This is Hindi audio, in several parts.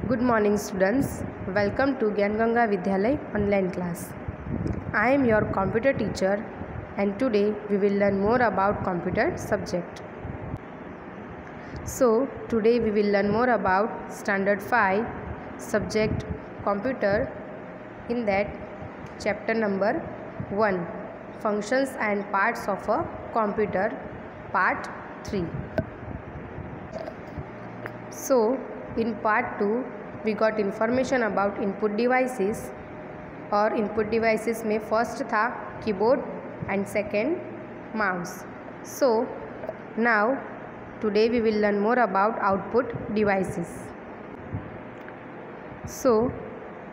Good morning students. Welcome to Gyan Ganga Vidyalay online class. I am your computer teacher and today we will learn more about computer subject. So today we will learn more about standard 5 subject computer, in that chapter number 1 functions and parts of a computer, part 3. So in part 2 we got information about input devices, और input devices में first था keyboard and second mouse. So now today we will learn more about output devices. So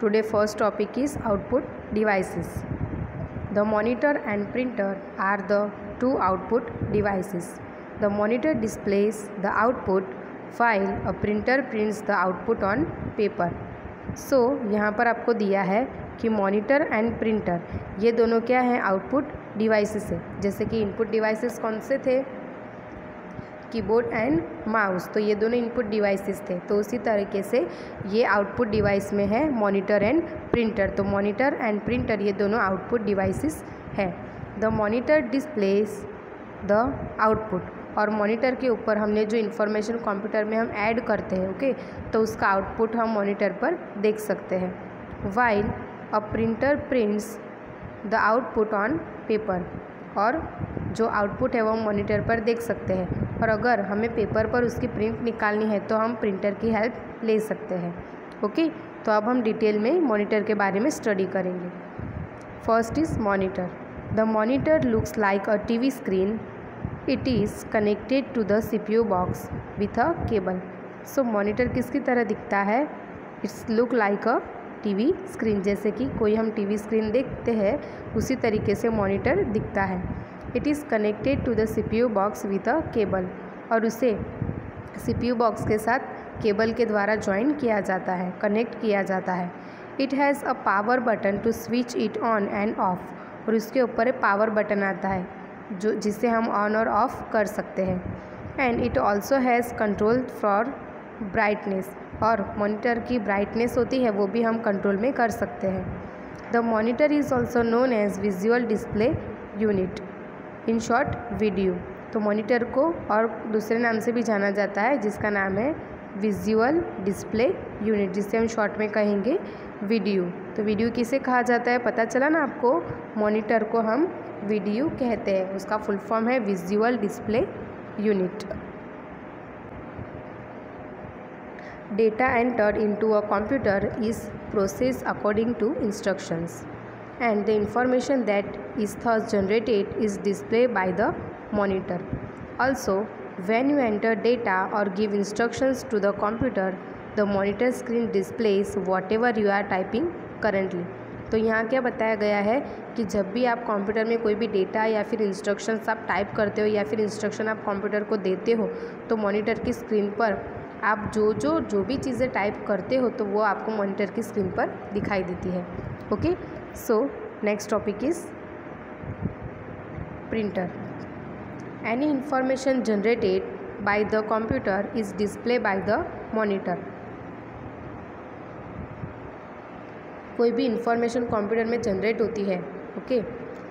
today first topic is output devices. The monitor and printer are the two output devices. The monitor displays the output while a printer prints the output on paper. So यहाँ पर आपको दिया है कि मॉनिटर एंड प्रिंटर ये दोनों क्या हैं, आउटपुट डिवाइसेस है। जैसे कि इनपुट डिवाइसेस कौन से थे, कीबोर्ड एंड माउस, तो ये दोनों इनपुट डिवाइसेस थे। तो उसी तरीके से ये आउटपुट डिवाइस में है मॉनिटर एंड प्रिंटर। तो मॉनिटर एंड प्रिंटर ये दोनों आउटपुट डिवाइसेस है। The monitor displace the output, और मॉनिटर के ऊपर हमने जो इन्फॉर्मेशन कंप्यूटर में हम ऐड करते हैं, ओके, तो उसका आउटपुट हम मॉनिटर पर देख सकते हैं। While a printer prints the output on paper, और जो आउटपुट है वो हम मॉनिटर पर देख सकते हैं। और अगर हमें पेपर पर उसकी प्रिंट निकालनी है तो हम प्रिंटर की हेल्प ले सकते हैं। ओके, तो अब हम डिटेल में मॉनिटर के बारे में स्टडी करेंगे। First is monitor. The monitor looks like a TV screen. It is connected to the CPU box with a cable. So monitor किसकी तरह दिखता है, it's look like a TV screen. जैसे कि कोई हम टीवी स्क्रीन देखते हैं उसी तरीके से मॉनिटर दिखता है। It is connected to the CPU box with a cable, और उसे CPU बॉक्स के साथ केबल के द्वारा ज्वाइन किया जाता है, कनेक्ट किया जाता है। It has a power button to switch it on and off, और उसके ऊपर एक पावर बटन आता है जो जिससे हम ऑन और ऑफ कर सकते हैं। And it also has control for brightness, और मॉनिटर की ब्राइटनेस होती है वो भी हम कंट्रोल में कर सकते हैं। The monitor is also known as visual display unit, in short video. तो मॉनिटर को और दूसरे नाम से भी जाना जाता है जिसका नाम है विजुअल डिस्प्ले यूनिट, जिससे हम शॉर्ट में कहेंगे वीडियो। तो वीडियो किसे कहा जाता है, पता चला ना आपको, मॉनिटर को हम वीडियो कहते हैं। उसका फुल फॉर्म है visual display unit. Data entered into a computer is process according to instructions and the information that is thus generated is display by the monitor. Also when you enter data और give instructions to the computer, the monitor screen displays whatever you are typing currently. तो यहाँ क्या बताया गया है कि जब भी आप कंप्यूटर में कोई भी डेटा या फिर इंस्ट्रक्शंस आप टाइप करते हो या फिर इंस्ट्रक्शन आप कंप्यूटर को देते हो, तो मॉनिटर की स्क्रीन पर आप जो भी चीज़ें टाइप करते हो तो वो आपको मॉनिटर की स्क्रीन पर दिखाई देती है। Okay, so next topic is printer. Any information generated by the computer is display by the monitor. कोई भी इंफॉर्मेशन कंप्यूटर में जनरेट होती है, ओके,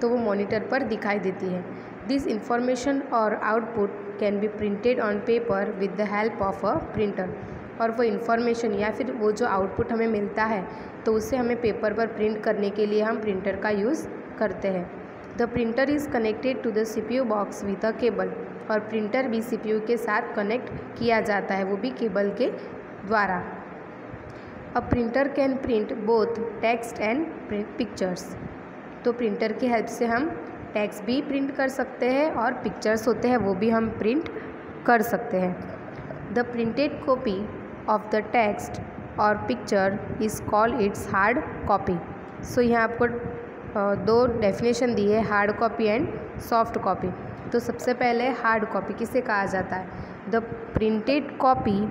तो वो मॉनिटर पर दिखाई देती है। दिस इंफॉर्मेशन और output can be printed on paper with the help of a printer, और वो इंफॉर्मेशन या फिर वो जो आउटपुट हमें मिलता है तो उसे हमें पेपर पर प्रिंट करने के लिए हम प्रिंटर का यूज़ करते हैं। The printer is connected to the CPU box with a cable, और प्रिंटर भी CPU के साथ कनेक्ट किया जाता है, वो भी केबल के द्वारा। A printer can print both text and pictures. तो प्रिंटर की हेल्प से हम टेक्स्ट भी प्रिंट कर सकते हैं और पिक्चर्स होते हैं वो भी हम प्रिंट कर सकते हैं। The printed copy of the text और picture is called its hard copy. So यहाँ आपको दो डेफिनेशन दी है, hard copy and soft copy. तो सबसे पहले हार्ड कॉपी किसे कहा जाता है, the printed copy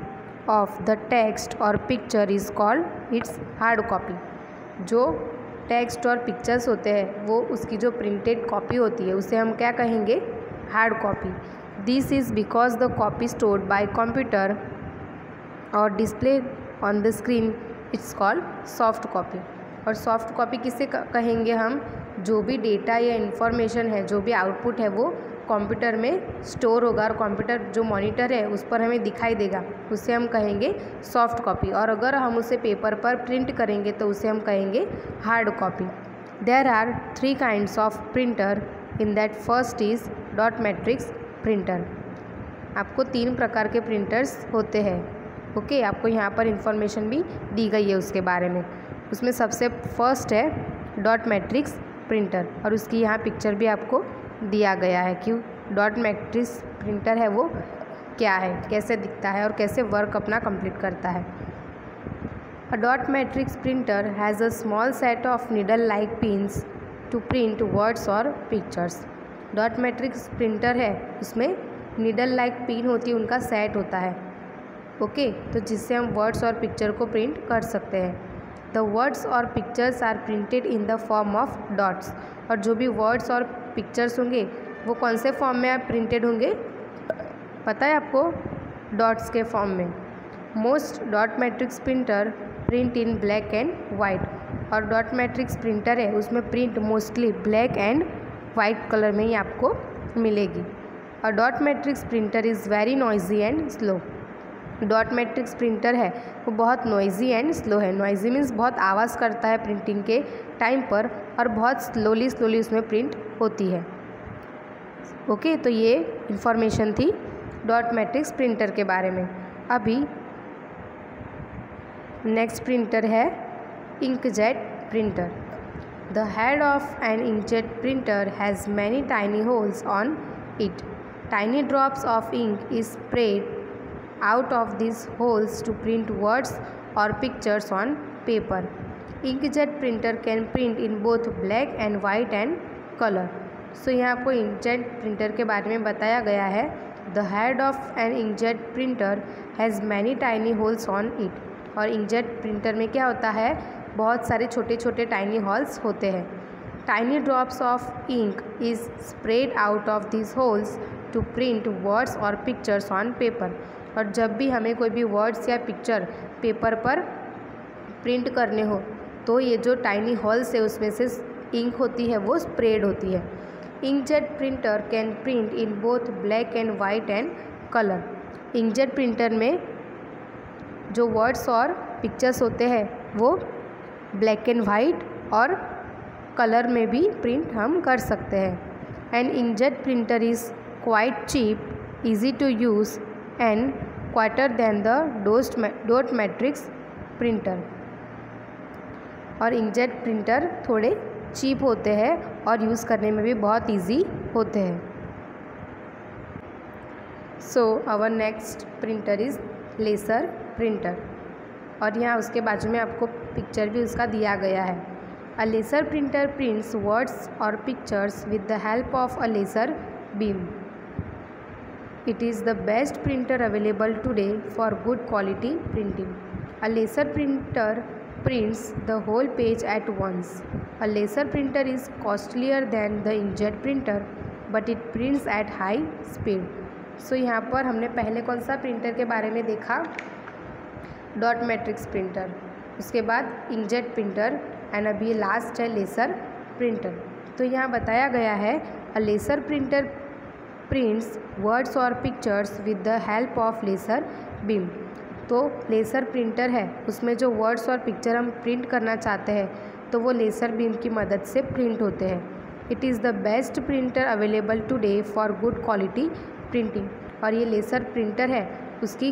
of the text और picture is called its hard copy. जो टेक्स्ट और पिक्चर्स होते हैं वो उसकी जो प्रिंटेड कॉपी होती है उसे हम क्या कहेंगे, hard copy. This is because the copy stored bye computer or display on the screen it's called soft copy. और सॉफ्ट कॉपी किसे कहेंगे हम, जो भी डेटा या इन्फॉर्मेशन है, जो भी आउटपुट है वो कंप्यूटर में स्टोर होगा और कंप्यूटर जो मॉनिटर है उस पर हमें दिखाई देगा, उसे हम कहेंगे सॉफ्ट कॉपी। और अगर हम उसे पेपर पर प्रिंट करेंगे तो उसे हम कहेंगे hard copy. There are 3 kinds of printer in that first is dot matrix printer. आपको 3 प्रकार के प्रिंटर्स होते हैं। ओके, आपको यहाँ पर इंफॉर्मेशन भी दी गई है उसके बारे में। उसमें सबसे फर्स्ट है डॉट मैट्रिक्स प्रिंटर, और उसकी यहाँ पिक्चर भी आपको दिया गया है कि डॉट मैट्रिक्स प्रिंटर है वो क्या है, कैसे दिखता है और कैसे वर्क अपना कंप्लीट करता है। A dot matrix printer has a small set of needle like pins to print words और पिक्चर्स। डॉट मैट्रिक्स प्रिंटर है, उसमें नीडल लाइक पिन होती है, उनका सेट होता है। ओके, तो जिससे हम वर्ड्स और पिक्चर को प्रिंट कर सकते हैं। द वर्ड्स और pictures are printed in the form of dots. और जो भी वर्ड्स और पिक्चर्स होंगे वो कौन से फॉर्म में प्रिंटेड होंगे, पता है आपको, डॉट्स के फॉर्म में। Most dot matrix printer print in black and white. और डॉट मैट्रिक्स प्रिंटर है, उसमें print mostly black and white colour में ही आपको मिलेगी। और dot matrix printer is very noisy and slow. Dot matrix printer है वो बहुत नॉइजी एंड स्लो है। नॉइजी मीन्स बहुत आवाज़ करता है प्रिंटिंग के टाइम पर, और बहुत स्लोली उसमें प्रिंट होती है। ओके, तो ये इंफॉर्मेशन थी डॉट मैट्रिक्स प्रिंटर के बारे में। अभी नेक्स्ट प्रिंटर है inkjet printer. The head of an inkjet printer has many tiny holes on it. Tiny drops of ink is spread out of these holes to print words or pictures on paper. Inkjet printer can print in both black and white and color. So यहाँ आपको inkjet printer के बारे में बताया गया है। The head of an inkjet printer has many tiny holes on it. और inkjet printer में क्या होता है, बहुत सारे छोटे छोटे tiny holes होते हैं। Tiny drops of ink is sprayed out of these holes to print words or pictures on paper. और जब भी हमें कोई भी वर्ड्स या पिक्चर पेपर पर प्रिंट करने हो तो ये जो टाइनी हॉल्स है उसमें से इंक होती है वो स्प्रेड होती है। Inkjet printer can print in both black and white and colour. Inkjet printer में जो वर्ड्स और पिक्चर्स होते हैं वो ब्लैक एंड वाइट और कलर में भी प्रिंट हम कर सकते हैं। And inkjet printer is quite cheap, easy to use and quieter than the dot matrix printer. और इंकजेट प्रिंटर थोड़े चीप होते हैं और यूज़ करने में भी बहुत इजी होते हैं। So our next printer is laser printer. और यहाँ उसके बाजू में आपको पिक्चर भी उसका दिया गया है। A laser printer prints words और pictures with the help of a laser beam. It is the best printer available today for good quality printing. A laser printer prints the whole page at once. A laser printer is costlier than the inkjet printer, but it prints at high speed. So यहाँ पर हमने पहले कौन सा प्रिंटर के बारे में देखा, डॉट मैट्रिक्स प्रिंटर, उसके बाद इंकजेट प्रिंटर एंड अभी लास्ट है लेज़र प्रिंटर। तो यहाँ बताया गया है a laser printer prints words और pictures with the help of laser beam. तो लेज़र प्रिंटर है, उसमें जो वर्ड्स और पिक्चर हम प्रिंट करना चाहते हैं तो वो लेज़र बीम की मदद से प्रिंट होते हैं। It is the best printer available today for good quality printing. और ये लेज़र प्रिंटर है, उसकी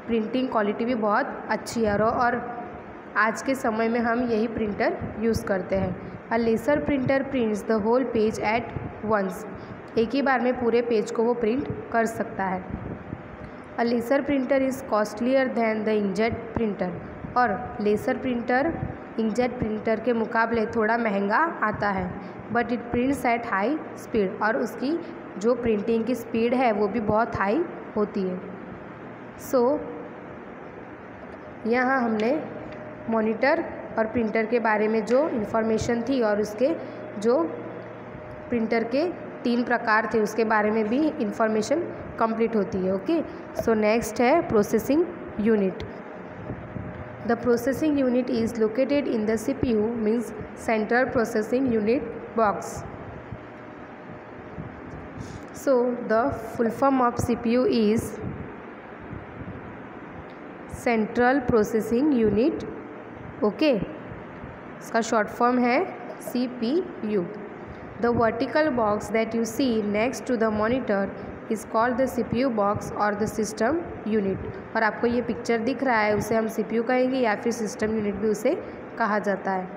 प्रिंटिंग क्वालिटी भी बहुत अच्छी है और आज के समय में हम यही प्रिंटर यूज़ करते हैं। A laser printer prints the whole page at once. एक ही बार में पूरे पेज को वो प्रिंट कर सकता है। A laser printer is costlier than the inkjet printer. और लेज़र प्रिंटर इंकजेट प्रिंटर के मुकाबले थोड़ा महंगा आता है, but it prints at high speed. और उसकी जो प्रिंटिंग की स्पीड है वो भी बहुत हाई होती है। सो यहाँ हमने मॉनिटर और प्रिंटर के बारे में जो इन्फॉर्मेशन थी और उसके जो प्रिंटर के 3 प्रकार थे उसके बारे में भी इंफॉर्मेशन कंप्लीट होती है। ओके, सो नेक्स्ट है processing unit. The processing unit is located in the CPU, means Central Processing Unit box. So the full form of CPU is Central Processing Unit. Okay, इसका शॉर्ट फॉर्म है CPU. The vertical box that you see next to the monitor is called the CPU box or the system unit. और आपको ये पिक्चर दिख रहा है, उसे हम CPU कहेंगे या फिर सिस्टम यूनिट भी उसे कहा जाता है.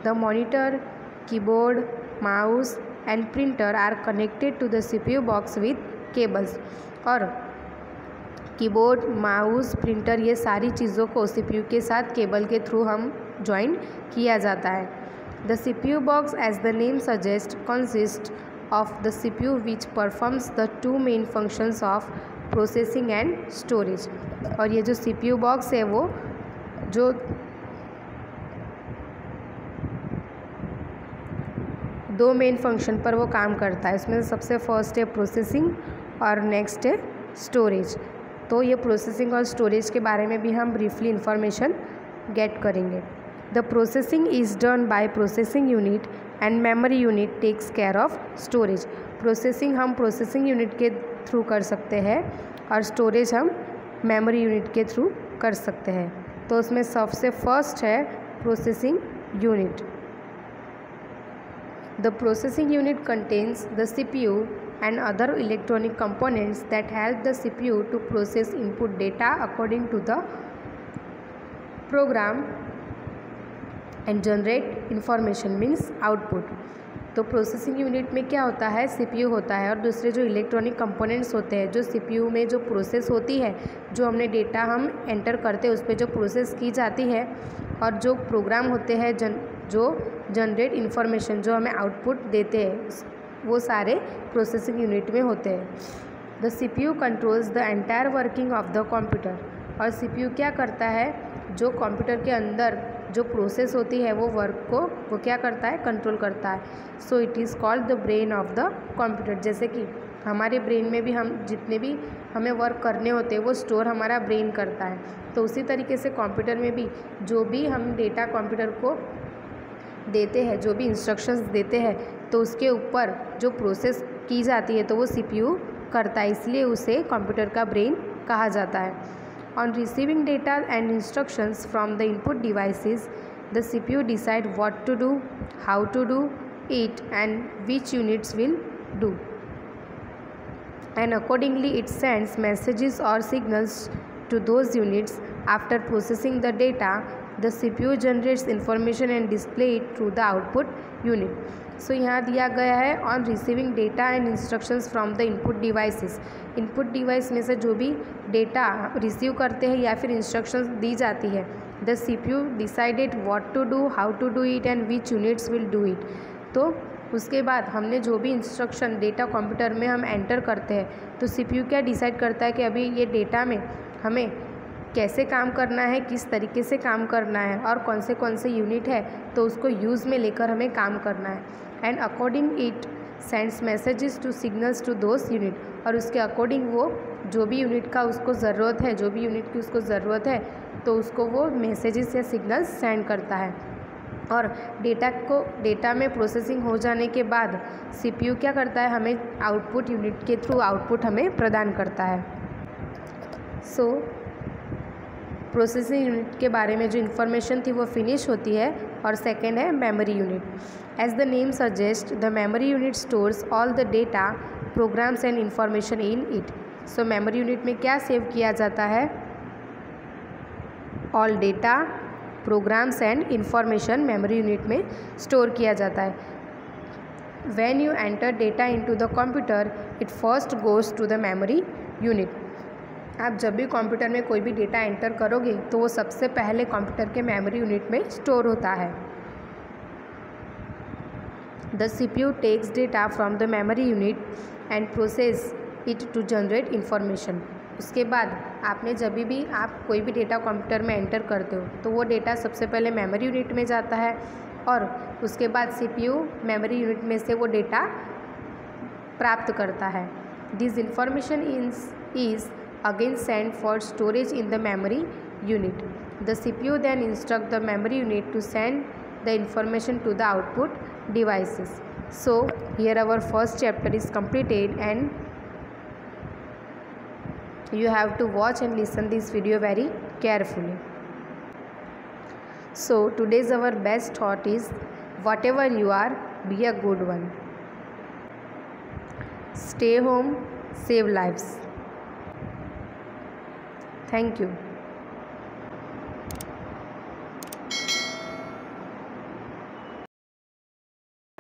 The monitor, keyboard, mouse and printer are connected to the CPU box with cables. और कीबोर्ड, माउस, प्रिंटर, ये सारी चीज़ों को CPU के साथ केबल के थ्रू हम ज्वाइन किया जाता है. The CPU box, as the name suggest, consist of the CPU which performs the two main functions of processing and storage. और ये जो CPU बॉक्स है वो जो दो मेन फंक्शन पर वो काम करता है. इसमें सबसे फर्स्ट है प्रोसेसिंग और नेक्स्ट है स्टोरेज. तो ये प्रोसेसिंग और स्टोरेज के बारे में भी हम ब्रीफली इंफॉर्मेशन गेट करेंगे. The processing is done by processing unit and memory unit takes care of storage. Processing हम प्रोसेसिंग यूनिट के थ्रू कर सकते हैं और स्टोरेज हम मेमोरी यूनिट के थ्रू कर सकते हैं. तो उसमें सबसे फर्स्ट है processing unit. The processing unit contains the CPU and other electronic components that help the CPU to process input data according to the program and generate information, means output. तो प्रोसेसिंग यूनिट में क्या होता है, CPU होता है और दूसरे जो इलेक्ट्रॉनिक कंपोनेंट्स होते हैं जो CPU में जो प्रोसेस होती है, जो हमने डेटा हम एंटर करते हैं उस पर जो प्रोसेस की जाती है, और जो प्रोग्राम होते हैं जो जनरेट इन्फॉर्मेशन, जो हमें आउटपुट देते हैं, वो सारे प्रोसेसिंग यूनिट में होते हैं. The CPU controls the entire working of the computer. और CPU क्या करता है, जो कंप्यूटर के अंदर जो प्रोसेस होती है वो वर्क को वो क्या करता है, कंट्रोल करता है. So it is called the brain of the computer. जैसे कि हमारे ब्रेन में भी हम जितने भी हमें वर्क करने होते हैं वो स्टोर हमारा ब्रेन करता है. तो उसी तरीके से कंप्यूटर में भी जो भी हम डेटा कंप्यूटर को देते हैं, जो भी इंस्ट्रक्शंस देते हैं, तो उसके ऊपर जो प्रोसेस की जाती है तो वो CPU करता है, इसलिए उसे कंप्यूटर का ब्रेन कहा जाता है. On receiving data and instructions from the input devices, the CPU decide what to do, how to do it and which units will do, and accordingly it sends messages और signals to those units. After processing the data, the CPU generates information and display it through the output unit. So यहाँ दिया गया है on receiving data and instructions from the input devices. input device में से जो भी डेटा रिसीव करते हैं या फिर इंस्ट्रक्शंस दी जाती है, the CPU decided what to do, how to do it and which units will do it. तो उसके बाद हमने जो भी इंस्ट्रक्शन डेटा कंप्यूटर में हम एंटर करते हैं तो CPU क्या डिसाइड करता है कि अभी ये डेटा में हमें कैसे काम करना है, किस तरीके से काम करना है और कौन से यूनिट है तो उसको यूज़ में लेकर हमें काम करना है. And according it sends messages to signals to those unit. और उसके अकॉर्डिंग वो जो भी यूनिट का उसको ज़रूरत है, जो भी यूनिट की उसको ज़रूरत है तो उसको वो मैसेजेस या सिग्नल्स सेंड करता है. और डेटा में प्रोसेसिंग हो जाने के बाद CPU क्या करता है, हमें आउटपुट यूनिट के थ्रू आउटपुट हमें प्रदान करता है. सो प्रोसेसिंग यूनिट के बारे में जो इन्फॉर्मेशन थी वो फिनिश होती है. और सेकेंड है memory unit. As the name suggest, the memory unit stores all the data, programs and information in it. So memory unit में क्या सेव किया जाता है, all data, programs and information memory unit में स्टोर किया जाता है. When you enter data into the computer, it first goes to the memory unit. आप जब भी कंप्यूटर में कोई भी डेटा एंटर करोगे तो वो सबसे पहले कंप्यूटर के मेमोरी यूनिट में स्टोर होता है. The CPU takes data from the memory unit and process it to generate information. उसके बाद आपने जब भी आप कोई भी डेटा कंप्यूटर में एंटर करते हो तो वो डेटा सबसे पहले मेमोरी यूनिट में जाता है और उसके बाद CPU मेमोरी यूनिट में से वो डेटा प्राप्त करता है. This information is again send for storage in the memory unit. The CPU then instructs the memory unit to send the information to the output devices. So here our first chapter is completed, and you have to watch and listen this video very carefully. So today's our best thought is, whatever you are, be a good one. Stay home, save lives. Thank you.